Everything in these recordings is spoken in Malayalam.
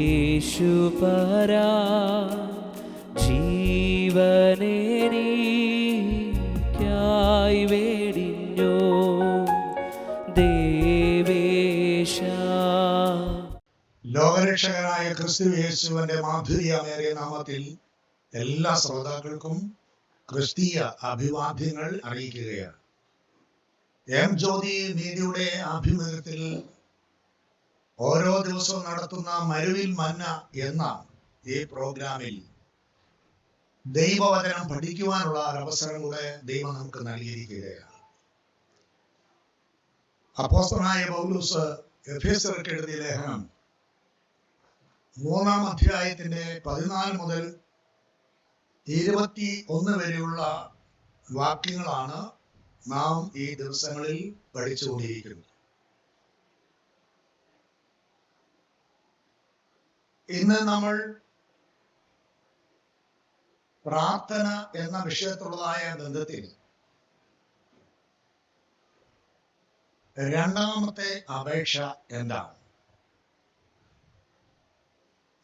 യേശുപരാ ജീവനെനിക്കായി വെടിഞ്ഞു ദേവേശ. ലോകരക്ഷകനായ ക്രിസ്തു യേശുവിന്റെ മാധുര്യമേറിയ നാമത്തിൽ എല്ലാ ശ്രോതാക്കൾക്കും ക്രിസ്തീയ അഭിവാദ്യങ്ങൾ അറിയിക്കുകയാണ്. എം ജ്യോതി നീതിയുടെ ആഭിമുഖ്യത്തിൽ ഓരോ ദിവസവും നടത്തുന്ന മരുവിൽ മന്ന എന്ന ഈ പ്രോഗ്രാമിൽ ദൈവവചനം പഠിക്കുവാനുള്ള ഒരവസരം കൂടെ ദൈവം നമുക്ക് നൽകിയിരിക്കുകയാണ്. അപ്പോസ്തലനായ പൗലോസ് എഫേസ്യർക്ക് എഴുതിയ ലേഖനം 3-ാം അധ്യായത്തിന്റെ 14 മുതൽ 21 വരെയുള്ള വാക്യങ്ങളാണ് നാം ഈ ദിവസങ്ങളിൽ പഠിച്ചുകൊണ്ടിരിക്കുന്നത്. ഇന്ന് നമ്മൾ പ്രാർത്ഥന എന്ന വിഷയത്തിലുള്ളതായ ബന്ധത്തിൽ രണ്ടാമത്തെ അപേക്ഷ എന്താണ്?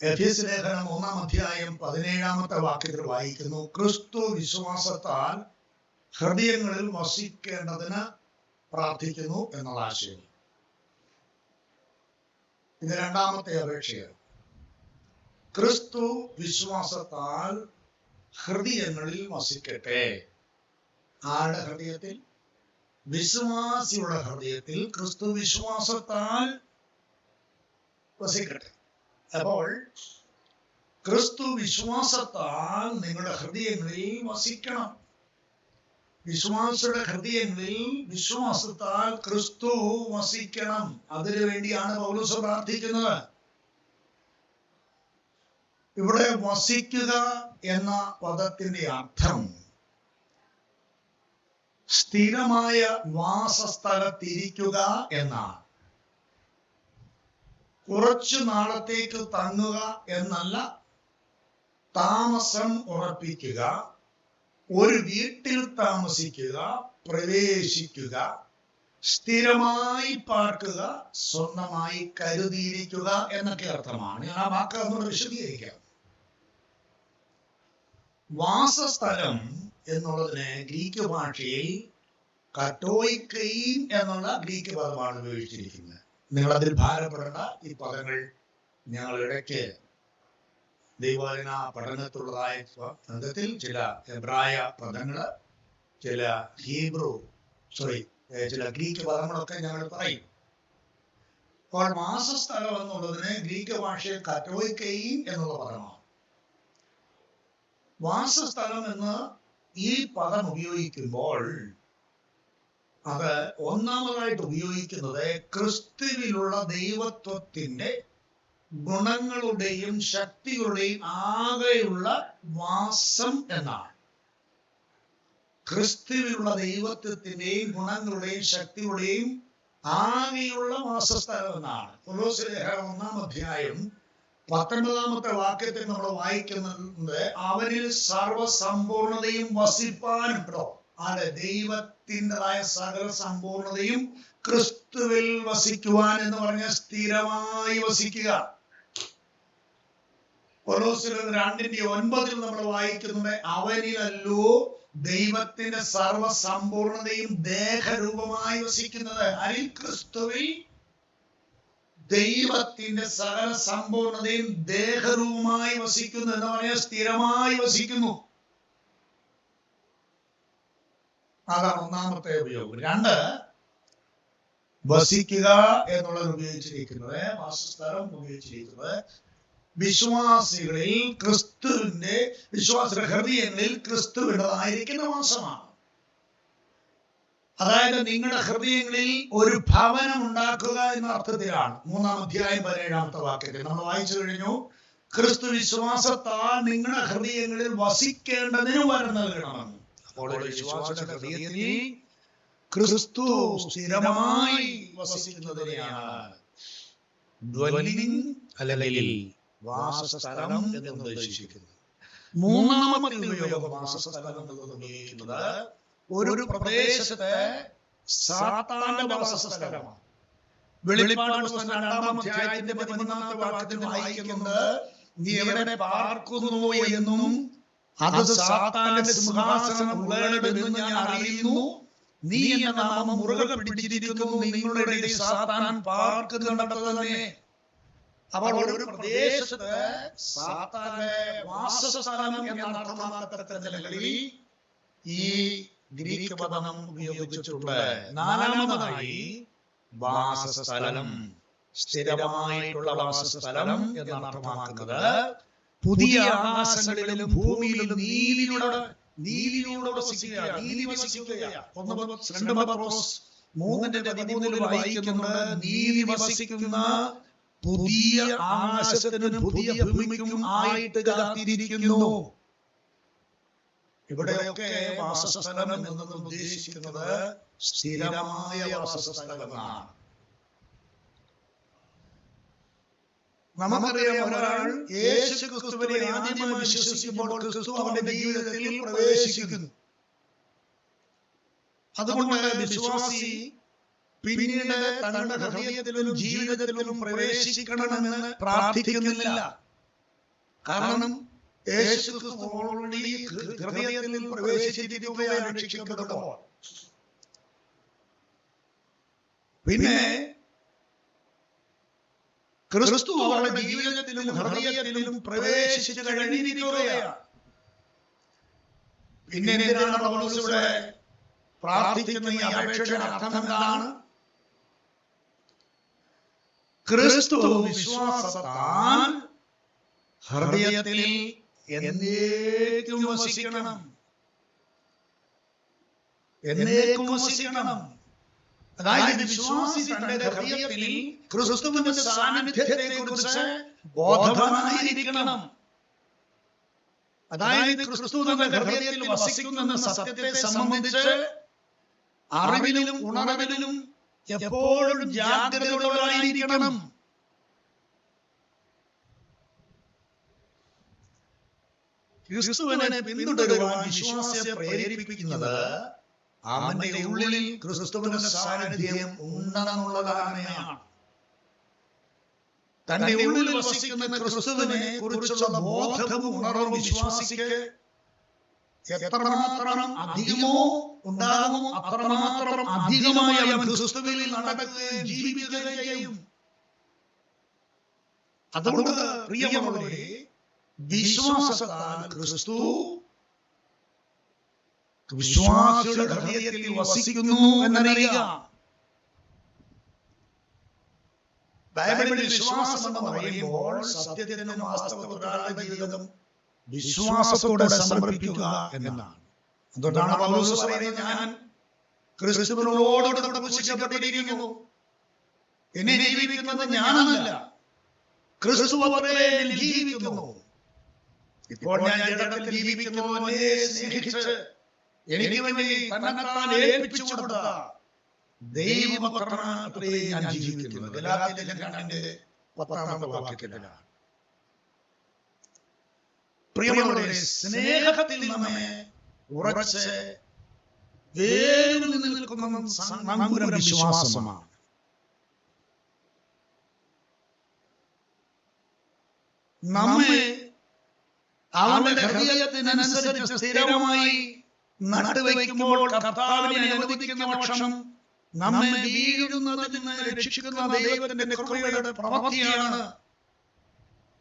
എഫേസ്യ ലേഖനം 3-ാം അധ്യായം 17-ാമത്തെ വാക്യത്തിൽ വായിക്കുന്നു, ക്രിസ്തു വിശ്വാസത്താൽ ഹൃദയങ്ങളിൽ വസിക്കേണ്ടതിന് പ്രാർത്ഥിക്കുന്നു എന്നുള്ള ആശയം. ഇത് രണ്ടാമത്തെ അപേക്ഷയാണ്. ക്രിസ്തു വിശ്വാസത്താൽ ഹൃദയങ്ങളിൽ വസിക്കട്ടെ. ആരുടെ ഹൃദയത്തിൽ? വിശ്വാസിയുടെ ഹൃദയത്തിൽ ക്രിസ്തു വിശ്വാസത്താൽ വസിക്കട്ടെ. അപ്പോൾ ക്രിസ്തു വിശ്വാസത്താൽ നിങ്ങളുടെ ഹൃദയങ്ങളിൽ വസിക്കണം. വിശ്വാസിയുടെ ഹൃദയങ്ങളിൽ വിശ്വാസത്താൽ ക്രിസ്തു വസിക്കണം. അതിനു വേണ്ടിയാണ് പൗലോസ് പ്രാർത്ഥിക്കുന്നത്. ഇവിടെ വസിക്കുക എന്ന പദത്തിന്റെ അർത്ഥം സ്ഥിരമായ വാസസ്ഥലത്തിരിക്കുക എന്നാണ്. കുറച്ചു നാളത്തേക്ക് തങ്ങുക എന്നല്ല, താമസം ഉറപ്പിക്കുക, ഒരു വീട്ടിൽ താമസിക്കുക, പ്രവേശിക്കുക, സ്ഥിരമായി പാർക്കുക, സ്വന്തമായി കരുതിയിരിക്കുക എന്നൊക്കെ അർത്ഥമാണ്. ആ വാക്ക് നമ്മളോട് വിശദീകരിക്കാം. വാസസ്ഥലം എന്നുള്ളതിന് ഗ്രീക്ക് ഭാഷയിൽ കറ്റോയിക്കൈൻ എന്നുള്ള ഗ്രീക്ക് പദമാണ് ഉപയോഗിച്ചിരിക്കുന്നത്. നിങ്ങളതിൽ ഭാരപ്പെടേണ്ട. ഈ പദങ്ങൾ ഞങ്ങൾ ഇടയ്ക്ക് ദൈവവചന പഠനത്തിലുള്ളതായ ബന്ധത്തിൽ ചില എബ്രായ പദങ്ങള്, ചില ചില ഗ്രീക്ക് പദങ്ങളൊക്കെ ഞങ്ങൾ പറയും. അപ്പോൾ വാസസ്ഥലം എന്നുള്ളതിന് ഗ്രീക്ക് ഭാഷയിൽ കറ്റോയിക്കൈൻ എന്നുള്ള പദമാണ്. വാസസ്ഥലം എന്ന് ഈ പദം ഉപയോഗിക്കുമ്പോൾ അത് ഒന്നാമതായിട്ട് ഉപയോഗിക്കുന്നത് ക്രിസ്തുവിലുള്ള ദൈവത്വത്തിന്റെ ഗുണങ്ങളുടെയും ശക്തികളുടെയും ആകെയുള്ള വാസം എന്നാണ്. ക്രിസ്തുവിലുള്ള ദൈവത്വത്തിന്റെയും ഗുണങ്ങളുടെയും ശക്തികളുടെയും ആകെയുള്ള വാസസ്ഥലം എന്നാണ്. കൊലോസ്യ ലേഖനം 1-ാം അധ്യായം 19-ാമത്തെ വാക്യത്തിൽ നമ്മൾ വായിക്കുന്നത്, അവനിൽ സർവസമ്പൂർണതയും വസിപ്പാനുണ്ടോ. ആരെ? ദൈവത്തിൻ്റെതായ സകല സമ്പൂർണതയും ക്രിസ്തുവിൽ വസിക്കുവാൻ എന്ന് പറഞ്ഞ സ്ഥിരമായി വസിക്കുക. കൊലോസ്യർ 2:9 നമ്മൾ വായിക്കുന്നത്, അവനിലല്ലോ ദൈവത്തിന്റെ സർവസമ്പൂർണതയും ദേഹരൂപമായി വസിക്കുന്നത്. അതിൽ ക്രിസ്തുവിൽ ദൈവത്തിന്റെ സകല സമ്പൂർണതയും ദേഹരൂപമായി വസിക്കുന്നു എന്ന് പറഞ്ഞാൽ സ്ഥിരമായി വസിക്കുന്നു. അതാണ് ഒന്നാമത്തെ ഉപയോഗം. 2, വസിക്കുക എന്നുള്ളത് ഉപയോഗിച്ചിരിക്കുന്നത്, വാസസ്ഥലം ഉപയോഗിച്ചിരിക്കുന്നത് വിശ്വാസികളിൽ വിശ്വാസികളുടെ ഹൃദയങ്ങളിൽ ക്രിസ്തുവിൻ്റെതായിരിക്കുന്ന വാസമാണ്. അതായത് നിങ്ങളുടെ ഹൃദയങ്ങളിൽ ഒരു ഭവനം ഉണ്ടാക്കുക എന്ന അർത്ഥത്തിലാണ്. 3-ാം അധ്യായം 17-ാമത്തെ വാക്യത്തിൽ നമ്മൾ വായിച്ചു കഴിഞ്ഞു, ക്രിസ്തു വിശ്വാസത്താൽ നിങ്ങളുടെ ഹൃദയങ്ങളിൽ വസിക്കേണ്ടതിന് വരം നൽകണമെന്ന്. അപ്പോൾ വിശ്വാസിയുടെ ഹൃദയത്തിൽ ക്രിസ്തു സ്ഥിരമായി വസിക്കുന്നതിനെയാണ് ഡ്വെല്ലിംഗ് അല്ലെങ്കിൽ വാസസ്ഥലം എന്ന് ഉദ്ദേശിക്കുന്നത്. മൂന്നാമത്തെ ഉപയോഗം വാസസ്ഥലം എന്നത് ഉപയോഗിക്കുന്നത് ഒരു പ്രദേശത്തെ സാത്താന്റെ വാസസ്ഥലമാണ്. വെളിപ്പാട് പുസ്തകം 2-ാം അധ്യായത്തിന്റെ 13-ാമത്തെ വാക്യത്തിൽ വായിക്കുന്നുണ്ട്, നീ എവിടെ പാർക്കുന്നു എന്നും അത് സാത്താന്റെ സിംഹാസനം ഉള്ളതെന്ന് ഞാൻ അറിയുന്നു, നീ എന്ന നാമം മുറുകെ പിടിച്ചിരിക്കുന്നു, നിങ്ങളുടെ ഇടയിൽ സാത്താൻ പാർക്കുന്നുണ്ടെന്ന് തന്നെ. അപ്പോൾ ഒരു പ്രദേശത്ത് സാത്താന്റെ വാസസ്ഥലം എന്നർത്ഥമാക്കത്തക്ക നിലകളിൽ ഈ ഗ്രീക്ക് പദം ഉപയോഗിച്ചിട്ടുണ്ട്. 4-മതായി വാസസ്ഥലം, സ്ഥിരമായിട്ടുള്ള വാസസ്ഥലം എന്നർത്ഥമാക്കുന്നത് പുതിയ ആകാശങ്ങളിലും ഭൂമിയിലും നീതിയിലൂടെ വസിക്കുക. 2 പത്രോസ് 3:13 വായിക്കുന്നുണ്ട്, നീതി വസിക്കുന്ന പുതിയ ആകാശത്തിനും പുതിയ ഭൂമിക്കും ആയിട്ട് കാത്തിരിക്കുന്നു. ഇവിടെയൊക്കെ വാസസ്ഥലം എന്നത് ഉദ്ദേശിക്കുന്നത് സ്ഥിരമായ വാസസ്ഥലമാണ്. നമുക്കറിയാം, ഒരാൾ യേശു ക്രിസ്തുവിനെ ആദ്യമായി വിശ്വസിക്കുമ്പോൾ ക്രിസ്തു അവന്റെ ജീവിതത്തിൽ പ്രവേശിക്കുന്നു. അതുകൊണ്ട് വിശ്വാസി പിന്നീട് തങ്ങളുടെ ഹൃദയത്തിലും ജീവിതത്തിലും പ്രവേശിക്കണമെന്ന് പ്രാർത്ഥിക്കുന്നില്ല. കാരണം യേശു ക്രിസ്തു ഓൾറെഡി ഹൃദയത്തിൽ പ്രവേശിച്ചിരിക്കുകയാണ് രക്ഷിക്കപ്പെടുമ്പോൾ. പിന്നെ ക്രിസ്തു അവരുടെ ജീവിതത്തിലും ഹൃദയത്തിലും പ്രവേശിച്ചു കഴിഞ്ഞിരിക്കുകയാണ്. പിന്നെ എന്തിനാണ് പൗലോസ് ഇവിടെ പ്രാർത്ഥിക്കുന്ന ഈ അപേക്ഷയുടെ അർത്ഥം എന്താണ്? ക്രിസ്തു വിശ്വാസത്താൽ ഹൃദയത്തിൽ എന്നേക്കും വസിക്കണം. അതായത് വിശ്വാസി തന്റെ ഹൃദയത്തിൽ ക്രിസ്തുവിന്റെ സാന്നിധ്യത്തെ കുറിച്ച് ബോധവാനായിരിക്കണം. അതായത് ക്രിസ്തു തന്റെ ഹൃദയത്തിൽ വസിക്കുന്ന സത്യത്തെ സംബന്ധിച്ച് അറിവിലും ഉണർവിലും എപ്പോഴും ജാഗ്രതയുള്ളവരായിരിക്കണം. ക്രിസ്തുവിനെ പിന്തുടരുവാൻ വിശ്വാസിയെ പ്രേരിപ്പിക്കുന്നത് അവന്റെ ഉള്ളിൽ ക്രിസ്തുവിന്റെ സാന്നിധ്യം ഉണ്ടെന്നുള്ളതാണ്. തന്റെ ഉള്ളിൽ വസിക്കുന്ന ക്രിസ്തുവിനെ കുറിച്ചുള്ള ബോധവും ഉണർവും വിശ്വാസിക്ക് എത്രമാത്രം അധികമോ ഉണ്ടാകുമോ അത്രമാത്രം അധികമായി അവൻ ക്രിസ്തുവിൽ നടക്കുകയും ജീവിക്കുകയും ചെയ്യും. അതുകൊണ്ട് പ്രിയമുള്ളവരെ, വിശ്വാസത്താൽ ക്രിസ്തു വിശ്വാസിയുടെ ഹൃദയത്തിൽ വസിക്കുന്നു എന്നറിയുക. ബൈബിളിൽ വിശ്വാസം എന്ന് പറയുമ്പോൾ സത്യത്തിനും വാസ്തവത്തിലുള്ള ജീവിതം വിശ്വാസത്തോടെ സമർപ്പിക്കുക എന്നാണ്. അതുകൊണ്ടാണ് പൗലോസ് പറയുന്നത്, ഞാൻ ക്രിസ്തുവിനോടുകൂടെ ക്രൂശിക്കപ്പെട്ടിരിക്കുന്നു, എന്നെ ജീവിക്കുന്നത് ഞാനല്ല, ക്രിസ്തു എന്നിൽ ജീവിക്കുന്നു. ഇപ്പോൾ ഞാൻ ജഡത്തിൽ ജീവിക്കുന്നു, എന്നെ സ്നേഹിച്ച് എനിക്ക് വേണ്ടി തന്നെത്താൻ ഏൽപ്പിച്ചു കൊടുത്ത ദൈവപുത്രനാത്രേ ഞാൻ ജീവിക്കുന്നത്. ഗലാത്യർ 2:10 വാക്യത്തിലാണ്. പ്രിയമുള്ളവരെ, സ്നേഹത്തിൽ നമ്മെ ഉറച്ച് വേരിൽ നിൽക്കുന്ന നങ്കൂരം വിശ്വാസമാണ്. നമ്മെ അവന്റെ ഹൃദയത്തിനനുസരിച്ച് സ്ഥിരമായി നട്ടുവയ്ക്കുമ്പോൾ കർത്താവിനെ അനുവദിക്കുന്ന പക്ഷം നമ്മെ വീഴുന്നതിൽ നിന്ന് രക്ഷിക്കുന്ന ദൈവത്തിന്റെ കൃപയുടെ പ്രവൃത്തിയാണ്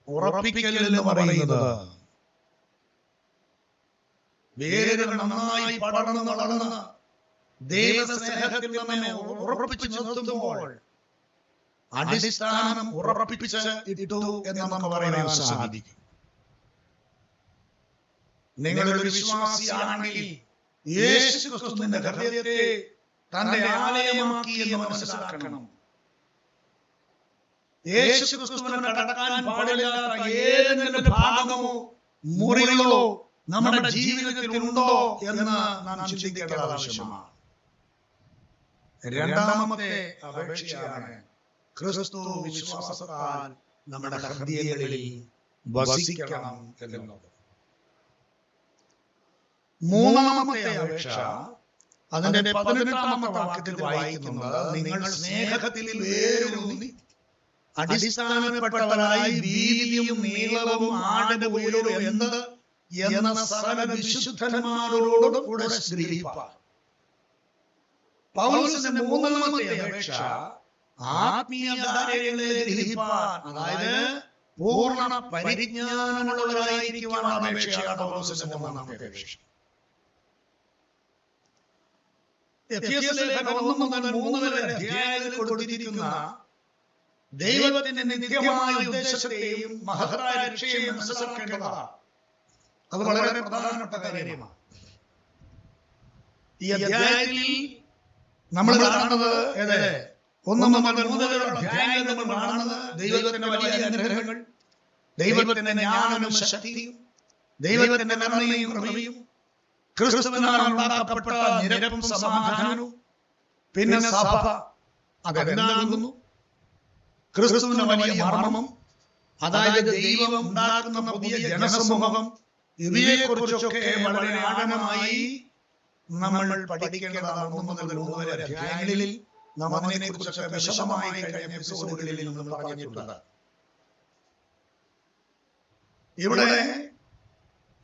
ഉറപ്പിക്കൽ എന്ന് പറയുന്നത്. വേരുകൾ നന്നായി പടർന്ന് വളർന്ന് ദൈവസ്നേഹത്തിൽ നമ്മെ ഉറപ്പിച്ചു നിർത്തുമ്പോൾ അടിസ്ഥാനം ഉറപ്പിച്ച് ഇട്ടു എന്ന് നമുക്ക് പറയാൻ സാധിക്കും. നിങ്ങളൊരു വിശ്വാസിയാണെങ്കിൽ യേശു ക്രിസ്തുവിന്റെ ഹൃദയത്തെ തന്റെ ആലയമാക്കി എന്ന് മനസ്സിലാക്കണം. യേശു ക്രിസ്തുവിനെ കടക്കാൻ പാടില്ലാത്ത ഏതെങ്കിലും ഭാഗമോ മുറികളോ നമ്മുടെ ജീവിതത്തിൽ ഉണ്ടോ എന്ന് നാം ചിന്തിക്കേണ്ടത് ആവശ്യമാണ്. രണ്ടാമത്തെ അപേക്ഷയാണ് ക്രിസ്തു വിശ്വാസത്താൽ നമ്മുടെ ഹൃദയങ്ങളിൽ വസിക്കണം എന്നുള്ളത്. മൂന്നാമത്തെ അപേക്ഷ അതിന്റെ 18-ാമത്തെ വാക്യത്തിൽ വായിക്കുന്നത്, നിങ്ങൾ സ്നേഹത്തിൽ വേരൂന്നി അടിസ്ഥാനപ്പെട്ടവരായി വീതിയും നീളവും ആഴവും ഉയരവും എന്ത് എന്ന സകല വിശുദ്ധന്മാരോടും കൂടെ ഗ്രഹിപ്പാൻ. പൗലോസിന്റെ മൂന്നാമത്തെ അപേക്ഷ ആത്മീയ കാര്യങ്ങളെ ഗ്രഹിപ്പാൻ, അതായത് പൂർണ്ണ പരിജ്ഞാനമുള്ളവരായിരിക്കുവാൻ അപേക്ഷയാണ് പൗലോസിന്റെ മൂന്നാമത്തെ അപേക്ഷ. എഫെസ്യലേഖനം 1 മുതൽ 3 വരെ അധ്യായങ്ങളിൽ കൊടുത്തിരിക്കുന്ന ദൈവത്തിന്റെ നിത്യമായ ഉദ്ദേശത്തെയും മഹത്തായ രക്ഷയെയും മനസ്സിലാക്കേണ്ടതാണ്. അത് വളരെ പ്രധാനപ്പെട്ട കാര്യമാണ്. ഈ അധ്യായത്തിൽ നമ്മൾ കാണുന്നത് 1 മുതൽ 3 വരെയുള്ള അധ്യായങ്ങളിൽ നമ്മൾ കാണുന്നത് ദൈവത്തിന്റെ വലിയ അനുഗ്രഹങ്ങൾ, ദൈവത്തിന്റെ ജ്ഞാനവും ശക്തിയും, ദൈവത്തിന്റെ കരുണയും കൃപയും, ക്രിസ്തുവിനാൽ ഉണ്ടാക്കപ്പെട്ട നിരപ്പും സമാധാനവും, പിന്നെ സഭ അതെന്താകുന്നു, ക്രിസ്തുവിന്റെ വലിയ മർമ്മം, അതായത് ദൈവം ഉണ്ടാക്കുന്ന പുതിയ ജനസമൂഹം, ഇവയെക്കുറിച്ചൊക്കെ വളരെ ആഴമായി നമ്മൾ പഠിക്കേണ്ടതാണ്. 1 മുതൽ 3 വരെ അധ്യായങ്ങളിൽ നാം അതിനെക്കുറിച്ചൊക്കെ വിശദമായി കഴിഞ്ഞ എപ്പിസോഡുകളിൽ നമ്മൾ പറഞ്ഞിട്ടുണ്ട്. ഇവിടെ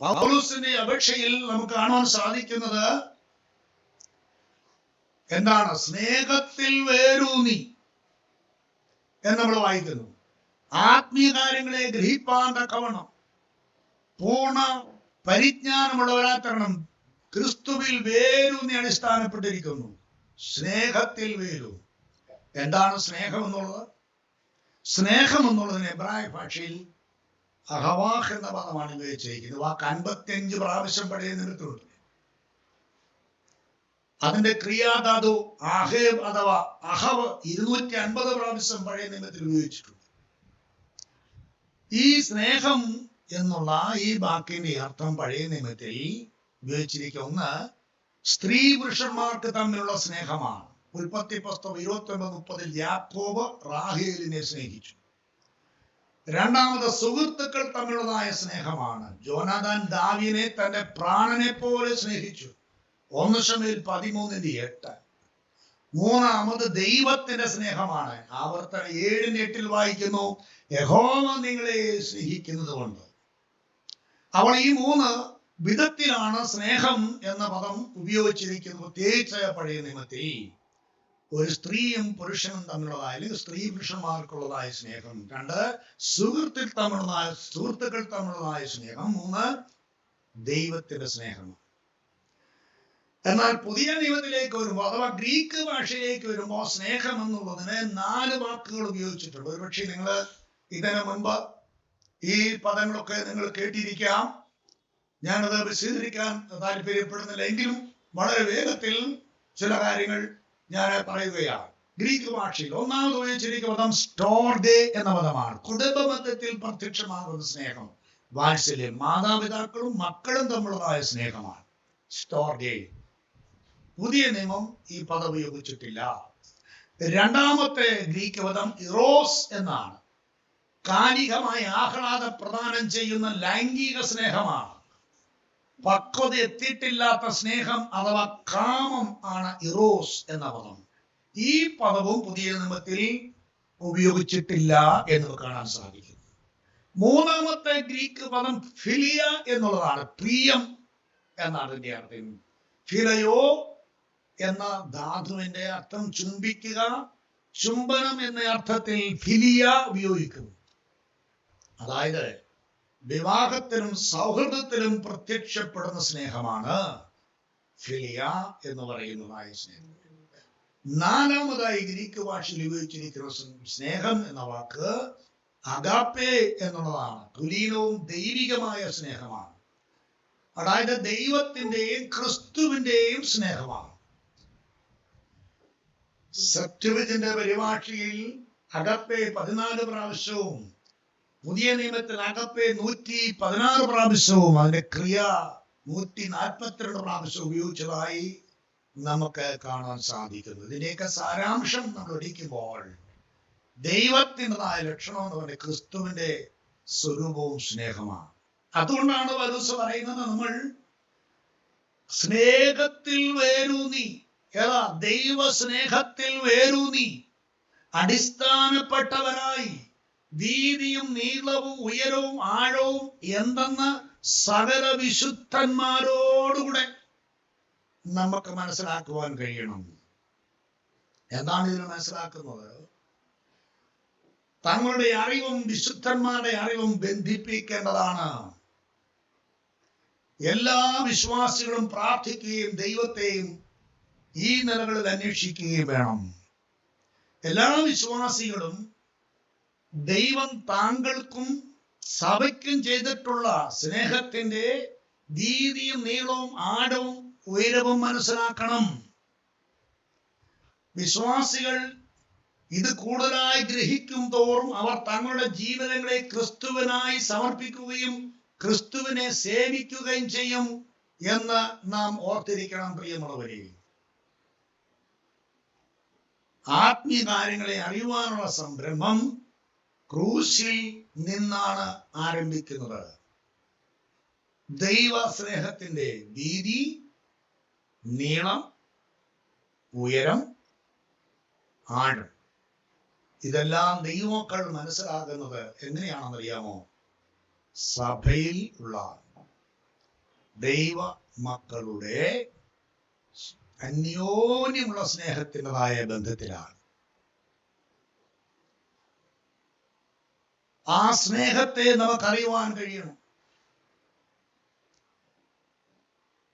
പൗലോസിന്റെ അപേക്ഷയിൽ നമുക്ക് കാണാൻ സാധിക്കുന്നത് എന്താണ്? സ്നേഹത്തിൽ വേരൂന്നി എന്ന് നമ്മൾ വായിക്കുന്നു. ആത്മീയ കാര്യങ്ങളെ ഗ്രഹിപ്പാൻ തക്കവണ്ണം പൂർണ്ണ പരിജ്ഞാനമുള്ളവരാക്കണം. ക്രിസ്തുവിൽ വേരൂന്നി അടിസ്ഥാനപ്പെട്ടിരിക്കുന്നു. സ്നേഹത്തിൽ വേരൂന്നി. എന്താണ് സ്നേഹം എന്നുള്ളത്? സ്നേഹം എന്നുള്ളതിന് എബ്രായ ഭാഷയിൽ അഹവാഹ് എന്ന പദമാണ് ഉപയോഗിച്ചിരിക്കുന്നത്. വാക്ക് 55 പ്രാവശ്യം പഴയ നിമിത്തമുണ്ട്. അതിന്റെ ക്രിയാധാതു ആഹേബ് അഥവാ അഹവ് 250 പ്രാവശ്യം പഴയ നിയമത്തിൽ ഉപയോഗിച്ചിട്ടുണ്ട്. ഈ സ്നേഹം എന്നുള്ള ഈ വാക്കിന്റെ അർത്ഥം പഴയ നിയമത്തിൽ ഉപയോഗിച്ചിരിക്കുന്ന സ്ത്രീ പുരുഷന്മാർക്ക് തമ്മിലുള്ള സ്നേഹമാണ്. ഉൽപ്പത്തി പുസ്തകം 29:30 യാക്കോബ് റാഹേലിനെ സ്നേഹിച്ചു. രണ്ടാമത് സുഹൃത്തുക്കൾ തമ്മിലുള്ളതായ സ്നേഹമാണ്. ജോനാഥാൻ ദാവീദിനെ തന്റെ പ്രാണനെ പോലെ സ്നേഹിച്ചു. 1 ശമൂവേൽ 13:8. മൂന്നാമത് ദൈവത്തിന്റെ സ്നേഹമാണ്. ആവർത്തനം 7:8 വായിക്കുന്നു, യഹോവ നിങ്ങളെ സ്നേഹിക്കുന്നത് കൊണ്ട്. അവൾ ഈ 3 വിധത്തിലാണ് സ്നേഹം എന്ന പദം ഉപയോഗിച്ചിരിക്കുന്നത്. പ്രത്യേകിച്ച് പഴയ നിയമത്തിൽ ഒരു സ്ത്രീയും പുരുഷനും തമ്മിലുള്ളതായ, അല്ലെങ്കിൽ സ്ത്രീ പുരുഷന്മാർക്കുള്ളതായ സ്നേഹം. 2 സുഹൃത്തുക്കൾ തമ്മിലുള്ളതായ സ്നേഹം. 3 ദൈവത്തിന്റെ സ്നേഹം. എന്നാൽ പുതിയ നിയമത്തിലേക്ക് വരുമ്പോൾ, അഥവാ ഗ്രീക്ക് ഭാഷയിലേക്ക് വരുമ്പോൾ, സ്നേഹം എന്നുള്ളതിന് 4 വാക്കുകൾ ഉപയോഗിച്ചിട്ടുണ്ട്. ഒരുപക്ഷെ നിങ്ങൾ ഇതിനു മുൻപ് ഈ പദങ്ങളൊക്കെ നിങ്ങൾ കേട്ടിരിക്കാം. ഞാനത് വിശദീകരിക്കാൻ താല്പര്യപ്പെടുന്നില്ല. എങ്കിലും വളരെ വേഗത്തിൽ ചില കാര്യങ്ങൾ ഞാൻ പറയുകയാണ്. ഗ്രീക്ക് ഭാഷയിൽ ഒന്നാമത് ഉപയോഗിച്ചിരിക്കുന്ന പദം സ്റ്റോർഡേ എന്ന പദമാണ്. കുടുംബബന്ധത്തിൽ പ്രത്യക്ഷമാകുന്ന സ്നേഹം, വാത്സല്യം, മാതാപിതാക്കളും മക്കളും തമ്മിലുള്ളതായ സ്നേഹമാണ് സ്റ്റോർഡേ. പുതിയ നിയമം ഈ പദം ഉപയോഗിച്ചിട്ടില്ല. രണ്ടാമത്തെ ഗ്രീക്ക് പദം ഇറോസ് എന്നാണ്. കാലികമായ ആഹ്ലാദം പ്രദാനം ചെയ്യുന്ന ലൈംഗിക സ്നേഹമാണ്. പക്വത എത്തിയിട്ടില്ലാത്ത സ്നേഹം അഥവാ കാമം ആണ് ഇറോസ് എന്ന പദം. ഈ പദവും പുതിയ നിയമത്തിൽ ഉപയോഗിച്ചിട്ടില്ല എന്ന് കാണാൻ സാധിക്കും. മൂന്നാമത്തെ ഗ്രീക്ക് പദം ഫിലിയ എന്നുള്ളതാണ്. പ്രിയം എന്നാണ് ഇതിന്റെ അർത്ഥം. ഫിലയോ എന്ന ധാതുവിന്റെ അർത്ഥം ചുംബിക്കുക, ചുംബനം എന്ന അർത്ഥത്തിൽ ഫിലിയ ഉപയോഗിക്കുന്നു. അതായത് വിവാഹത്തിലും സൗഹൃദത്തിലും പ്രത്യക്ഷപ്പെടുന്ന സ്നേഹമാണ് ഫിലിയ എന്ന് പറയുന്നതായ സ്നേഹം. നാലാമതായി ഗ്രീക്ക് ഭാഷയിൽ ഉപയോഗിച്ചിരിക്കുന്ന സ്നേഹം എന്ന വാക്ക് അഗാപ്പേ എന്നുള്ളതാണ്. തുലീനവും ദൈവികമായ സ്നേഹമാണ്. അതായത് ദൈവത്തിന്റെയും ക്രിസ്തുവിന്റെയും സ്നേഹമാണ്. സെപ്റ്റുവജിന്റെ പരിഭാഷയിൽ അഗപ്പേ 14 പ്രാവശ്യവും പുതിയ നിയമത്തിൽ അഗപ്പേ 116 പ്രാവശ്യവും അതിന്റെ ക്രിയ 142 പ്രാവശ്യം ഉപയോഗിച്ചതായി നമുക്ക് കാണാൻ സാധിക്കുന്നു. ഇതിന്റെയൊക്കെ സാരാംശം നമ്മൾ പഠിക്കുമ്പോൾ ദൈവത്തിൻ്റെതായ ലക്ഷണം എന്ന് പറയുന്നത് ക്രിസ്തുവിന്റെ സ്വരൂപവും സ്നേഹമാണ്. അതുകൊണ്ടാണ് പൗലോസ് പറയുന്നത്, നമ്മൾ സ്നേഹത്തിൽ വേരൂന്നി, ഏതാ? ദൈവ സ്നേഹത്തിൽ വേരൂന്നി അടിസ്ഥാനപ്പെട്ടവരായി വീതിയും നീളവും ഉയരവും ആഴവും എന്തെന്ന് സകല വിശുദ്ധന്മാരോടുകൂടെ നമുക്ക് മനസ്സിലാക്കുവാൻ കഴിയണം. എന്താണ് ഇതിൽ മനസ്സിലാക്കുന്നത്? തങ്ങളുടെ അറിവും വിശുദ്ധന്മാരുടെ അറിവും ബന്ധിപ്പിക്കേണ്ടതാണ്. എല്ലാ വിശ്വാസികളും പ്രാർത്ഥിക്കുകയും ദൈവത്തെയും ഈ നിലകളിൽ അന്വേഷിക്കുകയും വേണം. എല്ലാ വിശ്വാസികളും ദൈവം താങ്കൾക്കും സഭയ്ക്കും ചെയ്തിട്ടുള്ള സ്നേഹത്തിന്റെ വീതിയും നീളവും ആഴവും ഉയരവും മനസ്സിലാക്കണം. വിശ്വാസികൾ ഇത് കൂടുതലായി ഗ്രഹിക്കും തോറും അവർ തങ്ങളുടെ ജീവിതങ്ങളെ ക്രിസ്തുവിനായി സമർപ്പിക്കുകയും ക്രിസ്തുവിനെ സേവിക്കുകയും ചെയ്യും എന്ന് നാം ഓർത്തിരിക്കണം. പ്രിയമുള്ളവരെ, ആത്മീയ കാര്യങ്ങളെ അറിയുവാനുള്ള സംരംഭം ക്രൂശിൽ നിന്നാണ് ആരംഭിക്കുന്നത്. ദൈവ സ്നേഹത്തിന്റെ വീതി, നീളം, ഉയരം, ആഴം ഇതെല്ലാം ദൈവമക്കൾ മനസ്സിലാകുന്നത് എങ്ങനെയാണെന്നറിയാമോ? സഭയിൽ ഉള്ള ദൈവ മക്കളുടെ അന്യോന്യമുള്ള സ്നേഹത്തിൻ്റെതായ ബന്ധത്തിലാണ്. ആ സ്നേഹത്തെ നമുക്കറിയുവാൻ കഴിയണം.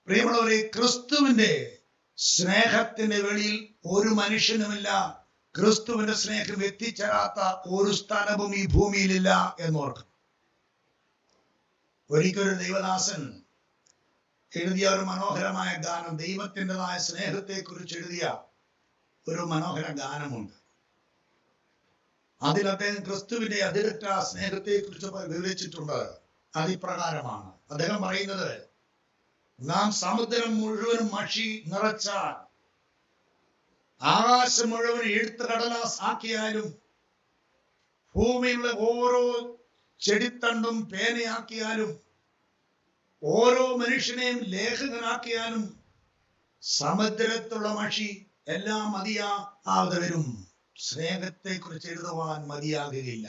പ്രിയമുള്ളവരെ, ക്രിസ്തുവിന്റെ സ്നേഹത്തിന്റെ വെളിയിൽ ഒരു മനുഷ്യനുമില്ല. ക്രിസ്തുവിന്റെ സ്നേഹം എത്തിച്ചേരാത്ത ഒരു സ്ഥലവും ഈ ഭൂമിയിലില്ല എന്നോർക്കും. ഒരിക്കലൊരു ദൈവദാസൻ എഴുതിയ ഒരു മനോഹരമായ ഗാനം, ദൈവത്തിൻ്റെതായ സ്നേഹത്തെ കുറിച്ച് എഴുതിയ ഒരു മനോഹര ഗാനമുണ്ട്. അതിൽ അദ്ദേഹം ക്രിസ്തുവിന്റെ അതിരറ്റ സ്നേഹത്തെ കുറിച്ച് വിവരിച്ചിട്ടുണ്ട്. അതിപ്രകാരമാണ് അദ്ദേഹം പറയുന്നത്: നാം സമുദ്രം മുഴുവൻ മഷി നിറച്ചാൽ, ആകാശം മുഴുവൻ എഴുത്ത് കടലാസ് ആക്കിയാലും, ഭൂമിയിലുള്ള ഓരോ ചെടിത്തണ്ടും പേനയാക്കിയാലും, ഓരോ മനുഷ്യനെയും ലേഖകനാക്കിയാലും, സമുദ്രത്തിലുള്ള മഷി എല്ലാം മതിയാകാതെ വരും. സ്നേഹത്തെ കുറിച്ച് എഴുതുവാൻ മതിയാകുകയില്ല.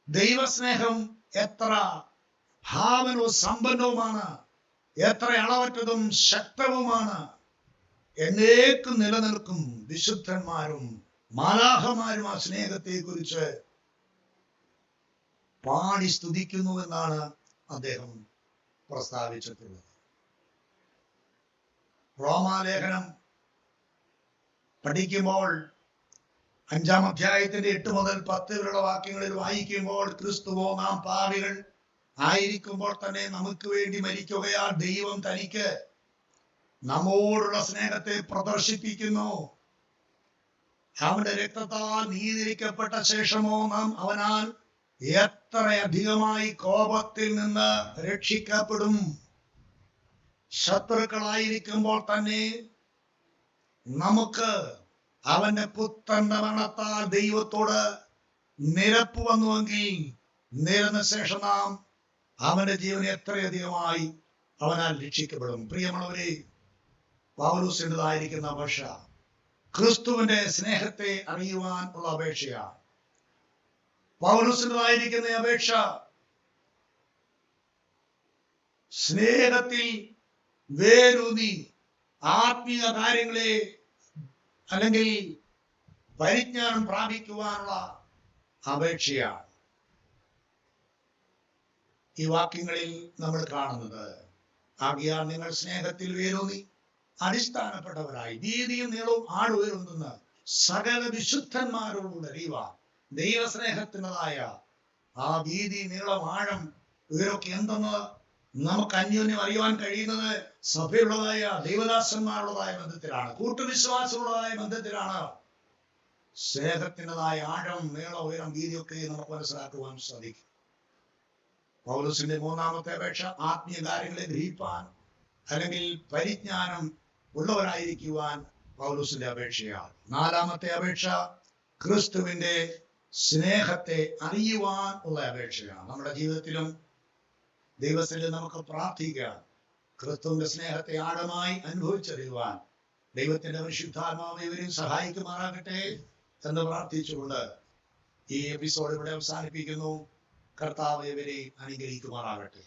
ദൈവസ്നേഹം എത്ര ഭാവനവും സമ്പന്നവുമാണ്, എത്ര അളവറ്റതും ശക്തവുമാണ്. എന്നേക്കും നിലനിൽക്കും. വിശുദ്ധന്മാരും മാലാഖമാരും ആ സ്നേഹത്തെ കുറിച്ച് പാടി സ്തുതിക്കുന്നു എന്നാണ് അദ്ദേഹം പ്രസ്താവിച്ചിട്ടുള്ളത്. റോമാലേഖനം പഠിക്കുമ്പോൾ 5-ാം അധ്യായത്തിന്റെ 8 മുതൽ 10 വരെയുള്ള വാക്യങ്ങളിൽ വായിക്കുമ്പോൾ, ക്രിസ്തുവോ നാം പാപികൾ ആയിരിക്കുമ്പോൾ തന്നെ നമുക്ക് വേണ്ടി മരിക്കുകയാൽ ദൈവം തനിക്ക് നമ്മോടുള്ള സ്നേഹത്തെ പ്രദർശിപ്പിക്കുന്നു. അവന്റെ രക്തത്താൽ നീതിരിക്കപ്പെട്ട ശേഷമോ നാം അവനാൽ എത്രയധികമായി കോപത്തിൽ നിന്ന് രക്ഷിക്കപ്പെടും. ശത്രുക്കളായിരിക്കുമ്പോൾ തന്നെ നമുക്ക് അവന്റെ പുത്രന്റെ മരണത്താൽ ദൈവത്തോട് നിരപ്പ് വന്നുവെങ്കിൽ, നിരന്ന ശേഷം നാം അവന്റെ ജീവൻ എത്രയധികമായി അവനാൽ രക്ഷിക്കപ്പെടും. പ്രിയമുള്ളവരെ, പൗലോസിൻ്റെതായിരിക്കുന്ന അപേക്ഷ ക്രിസ്തുവിന്റെ സ്നേഹത്തെ അറിയുവാൻ ഉള്ള അപേക്ഷയാണ്. പൗലോസിൻ്റെതായിരിക്കുന്ന അപേക്ഷ സ്നേഹത്തിൽ വേരൂന്നി ആത്മീയ കാര്യങ്ങളെ അല്ലെങ്കിൽ പരിജ്ഞാനം പ്രാപിക്കുവാനുള്ള അപേക്ഷയാണ്. ഈ വാക്യങ്ങളിൽ നമ്മൾ കാണുന്നത്, ആകയാൽ നിങ്ങൾ സ്നേഹത്തിൽ വേരൂന്നി അടിസ്ഥാനപ്പെട്ടവരായി വീതിയും നീളവും ആഴുയരുന്നെന്ന് സകല വിശുദ്ധന്മാരോടുകൂടെ അറിയുവാൻ. ദൈവസ്നേഹത്തിൻ്റെതായ ആ വീതി, നീളം, ആഴം, ഇവരൊക്കെ എന്തെന്ന് നമുക്ക് അന്യോന്യം അറിയുവാൻ കഴിയുന്നത് സഭയുള്ളതായ ദൈവദാസന്മാരുള്ളതായ ബന്ധത്തിലാണ്, കൂട്ടുവിശ്വാസമുള്ളതായ ബന്ധത്തിലാണ്. സ്നേഹത്തിൻ്റെതായ ആഴം, നീളം, ഉയരം, വീതിയൊക്കെ നമുക്ക് മനസ്സിലാക്കുവാൻ സാധിക്കും. പൗലോസിന്റെ 3-ാമത്തെ അപേക്ഷ ആത്മീയ കാര്യങ്ങളെ ഗ്രഹിപ്പാൻ അല്ലെങ്കിൽ പരിജ്ഞാനം ഉള്ളവരായിരിക്കുവാൻ പൗലോസിന്റെ അപേക്ഷയാണ്. 4-ാമത്തെ അപേക്ഷ ക്രിസ്തുവിന്റെ സ്നേഹത്തെ അറിയുവാൻ ഉള്ള അപേക്ഷയാണ്. നമ്മുടെ ജീവിതത്തിലും ദൈവത്തിൽ നമുക്ക് പ്രാർത്ഥിക്കാം, ക്രിസ്തുവിന്റെ സ്നേഹത്തെ ആഴമായി അനുഭവിച്ചറിയുവാൻ ദൈവത്തിന്റെ പരിശുദ്ധാത്മാവ് ഇവരെയും സഹായിക്കുമാറാകട്ടെ എന്ന് പ്രാർത്ഥിച്ചുകൊണ്ട് ഈ എപ്പിസോഡ് ഇവിടെ അവസാനിപ്പിക്കുന്നു. കർത്താവ് ഇവരെ അനുഗ്രഹിക്കുമാറാകട്ടെ.